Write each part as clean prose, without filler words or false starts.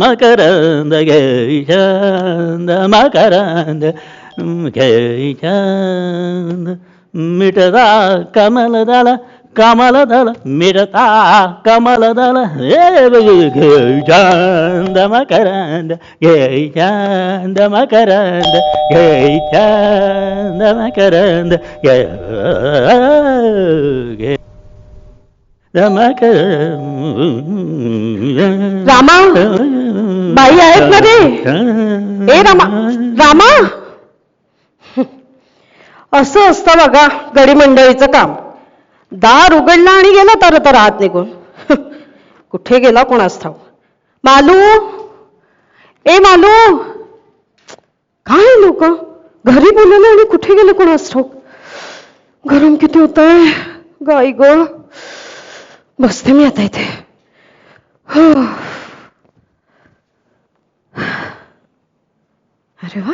मकरंद घे छंद मकरंद घे छंद मिटता कमल दल मिटता कमल दल घे छंद मकरंद घे छंद मकरंद घे छंद मकरंद घे रामा, बाई आहेत ना रे? ए रामा, रामा. असं असतं बघा गडी मंडळीचं काम. दार उघडला आणि गेला तर आत निघून. कुठे गेला कोणास ठाऊक. मालू, ए मालू, काय लोक घरी बोलवले आणि कुठे गेले कोणास ठाऊक. गरम किती होत आहे गाई ग. बसते मी आता इथे. अरे वा,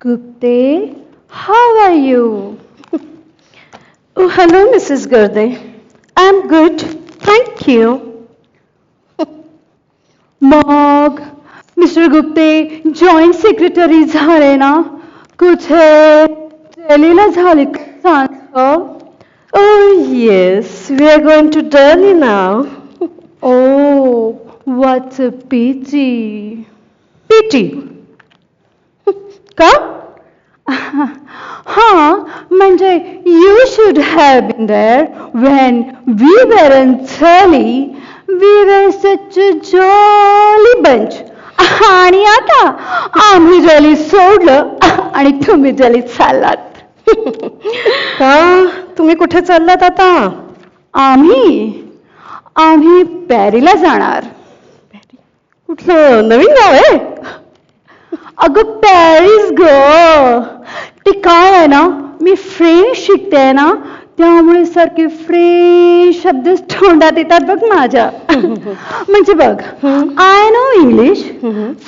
Gupte, how are you? Oh, hello, Mrs. Gurde. I'm good, thank you. मग मिस्टर गुप्ते जॉईंट सेक्रेटरी झाले ना? कुठे दिल्लीला झाले का? Oh yes, we are going to Delhi now. Oh, what a pity. Pity? का? हा, म्हणजे you should have been there when we were in Delhi. We were such a jolly bunch. आणि आता आम्ही दिल्ली सोडलं आणि तुम्ही दिल्लीत चाललात. का? तुम्ही कुठे चाललात आता? आम्ही पॅरीला जाणार. कुठलं नवीन गाव आहे? अगं पॅरिस ग. ते काय आहे ना, मी फ्रेंच शिकते ना, त्यामुळे सारखे फ्रेंच शब्द तोंडात येतात बघ माझ्या. म्हणजे बघ, आय नो इंग्लिश,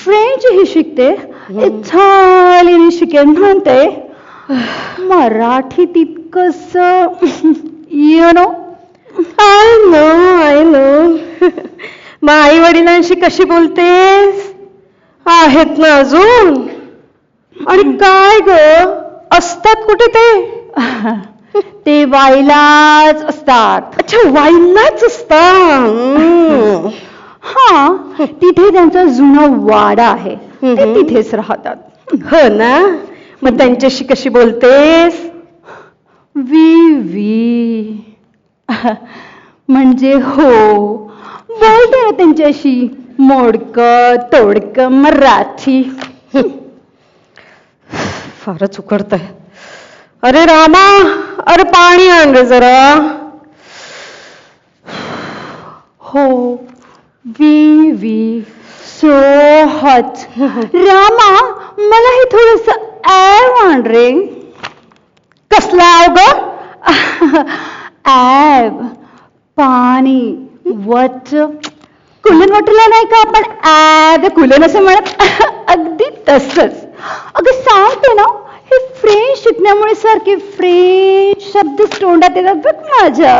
फ्रेंच ही शिकते, इटालियन शिकेन म्हणते, मराठी तितकंस यु नो. I know. मग आई वडिलांशी कशी बोलतेस? आहेत ना अजून? आणि काय ग, असतात कुठे ते? ते वाईलाच असतात. अच्छा, वाईलाच असतात. हा, तिथे त्यांचा जुना वाडा आहे, ते तिथेच राहतात. हो ना. मग त्यांच्याशी कशी बोलतेस? वी म्हणजे हो, बोलते ना त्यांच्याशी मोडकं तोडकं मराठी. फारच उकडत आहे. अरे रामा, अरे पाणी आण रे जरा. हो, वी सो हॉट. रामा, मला हे थोडस ॲव आण रे. कसला ॲव ग? ॲव, पाणी, वॉट. कुलन वाटला नाही का आपण ॲब कुलन असं म्हणत? अगदी तसंच. अगं सांगते ना, हे फ्रेंच शिकण्यामुळे सारखे फ्रेंच शब्द तोंडात येतात बघ माझ्या.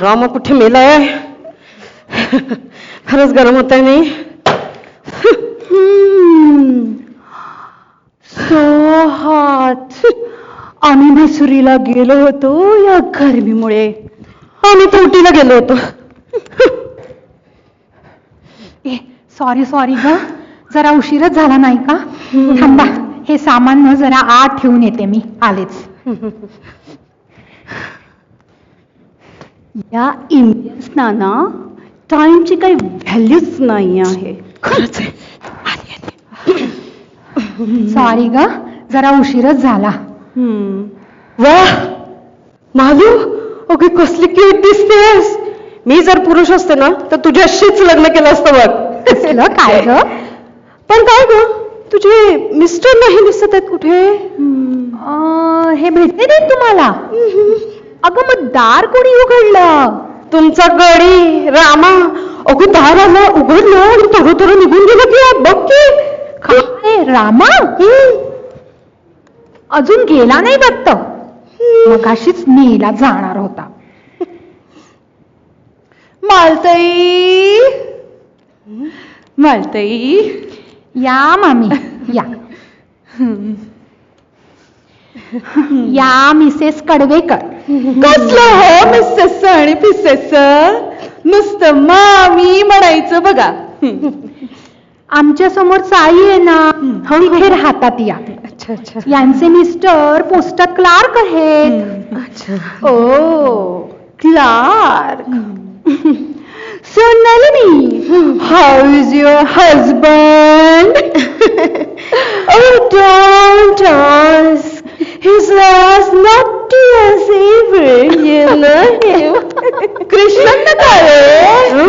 रामा कुठे मेलाय? खरंच गरम होत आहे नाही? So hot. आम्ही मसुरीला गेलो होतो या गरमीमुळे. आम्ही तुटीला गेलो होतो. सॉरी ग, जरा उशीरच झाला नाही का? थांबा, हे सामान जरा आत ठेवून येते मी, आलेच. या इंडियन्सना ना टाइमची काही व्हॅल्यूच नाही आहे. खरंच आहे. सॉरी ग, जरा उशीरच झाला. वा मालू, ओके कसली क्यूट दिसतेस. मी जर पुरुष असते ना तर तुझ्याशीच लग्न केलं असतं बघ. कसलं काय ग? पण काय ग, तुझे मिस्टर नाही दिसत आहेत कुठे? हे भेटते नाही तुम्हाला? अगं मग दार कोणी उघडलं? तुमचा गडी रामा. अगं दार आलं, उघडलं आणि थोडं निघून गेलं की बघ की. काय रामा? अजून गेला नाही वाटत. मगाशीच नेला जाणार होता. मालताई, मालताई, या मामी या. या मिसेस कडवेकर. कसलं हो मिसेस आणि पिसेस, नुसतं मामी म्हणायचं बघा. आमच्या समोर साई आहे ना, तिथे राहतात या. अच्छा अच्छा. यांचे मिस्टर पोस्टात क्लार्क आहेत. अच्छा. ओ clerk. So Nalini, how is your husband? Oh, don't ask. He's as naughty as ever, you know him. Krishna काय?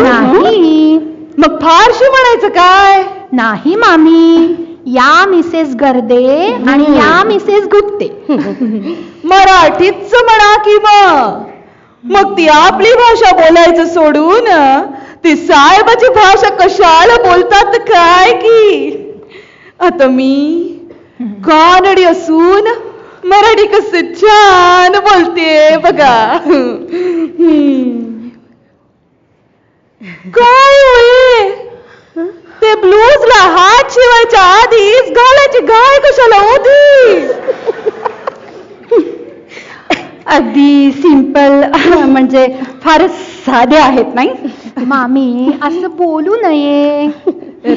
नाही मग फारशी म्हणायचं काय? नाही मामी, या मिसेस गर्दे आणि या मिसेस गुप्ते. मराठीच म्हणा की मग ती आपली भाषा बोलायचं सोडून ती साहेबाची भाषा कशाला बोलतात काय की. आता मी कानडी असून मराठी कसे छान बोलते बघा. काय होय, ते ब्लूजला हात शिवायच्या आधीच घालायची घाय कशाला होती? अगदी सिंपल, म्हणजे फारच साधे आहेत नाही? मामी असं बोलू नये.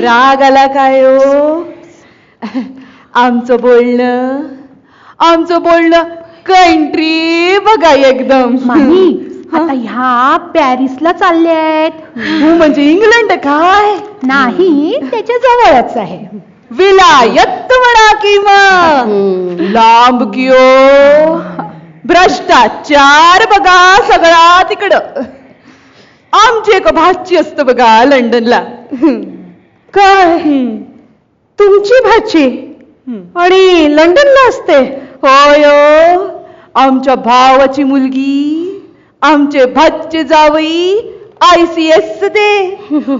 राग आला काय हो? आमचं बोलणं कंट्री बघा एकदम. मामी आता ह्या पॅरिसला चालले आहेत. हो म्हणजे इंग्लंड काय? नाही, त्याच्या जवळच आहे. विलायत म्हणा की मग. लांब किओ, भ्रष्टाचार बघा सगळा तिकडं. आमची एक भाची असत बघा लंडनला. काय तुमची भाची आणि लंडनला असते? होय, आमच्या भावाची मुलगी, आमचे भाचे जावई ICS ते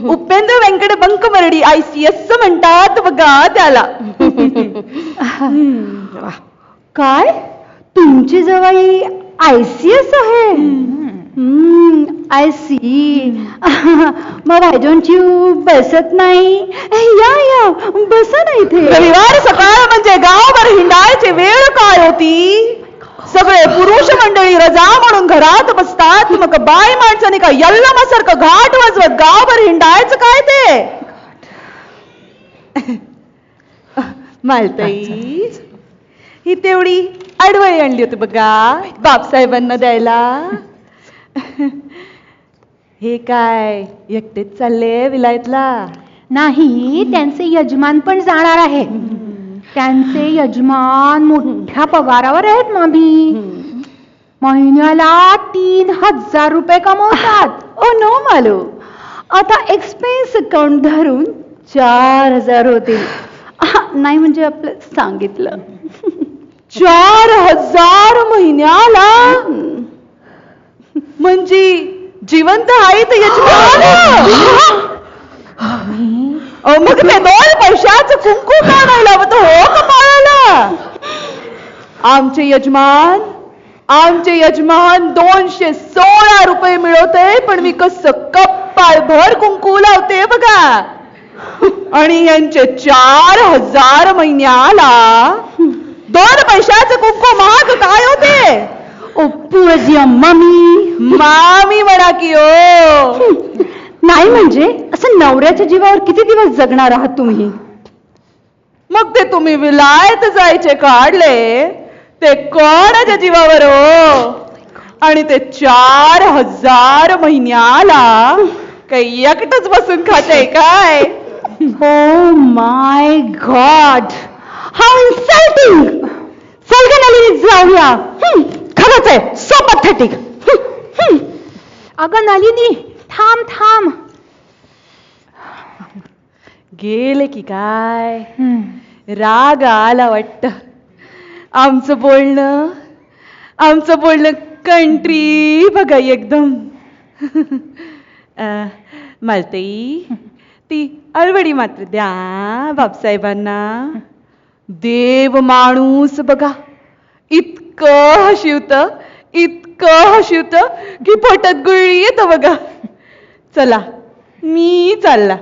उपेंद्र व्यंकट बंकमरडी ICS म्हणतात बघा त्याला. काय तुमची जवाई ICS आहे? I see. मग आय डोंट यू बसत नाही? या बसा ना इथे. रविवार सकाळ म्हणजे गावभर हिंडायची वेळ काय होती? सगळे पुरुष मंडळी रजा म्हणून घरात बसतात, मग बाई माणसाने का यल्लमासारखं घाट वाजवत गावभर हिंडायचं काय ते? मालताई, ही तेवढी आडवळी आणली होती बघा बापसाहेबांना द्यायला. हे काय एकटेच चालले विलायतला? नाही, त्यांचे यजमान पण जाणार आहेत. त्यांचे यजमान मोठ्या पगारावर आहेत मामी. महिन्याला 3000 रुपये कमवतात. ओ नो मालू, आता एक्सपेन्स अकाउंट धरून 4000 होतील. नाही म्हणजे आपलं सांगितलं. 4000 महिन्याला? म्हणजे जिवंत आहे तर यजमान. मग ते 2 पैशाचं कुंकू का नाही लावत हो कपाळाला? आमचे यजमान 216 रुपये मिळवते, पण मी कसं कपाळ भर कुंकू लावते बघा. आणि यांचे 4000 महिन्याला. 2 पैशाचं कुंकू महाग काय होते? पुळजी मामी म्हणा की ओ. नाही म्हणजे असं नवऱ्याच्या जीवावर किती दिवस जगणार आहात तुम्ही? मग ते तुम्ही विलायत जायचे काढले ते कोणाच्या जीवावर हो? आणि ते 4000 महिन्याला काही एकटच बसून खाते काय? Oh my God, how insulting. चल ग नलिनी जाऊया. खरंच आहे, सो पॅथेटिक. अगं नलिनी, थांब. गेले की काय राग आला वाटत. आमचं बोलणं कंट्री बघा एकदम. मालताई ती अलवडी मात्र द्या बापसाहेबांना. देव माणूस बघा इतकं हशिवत की पोटात गुळी येतं बघा. चला मी चालला.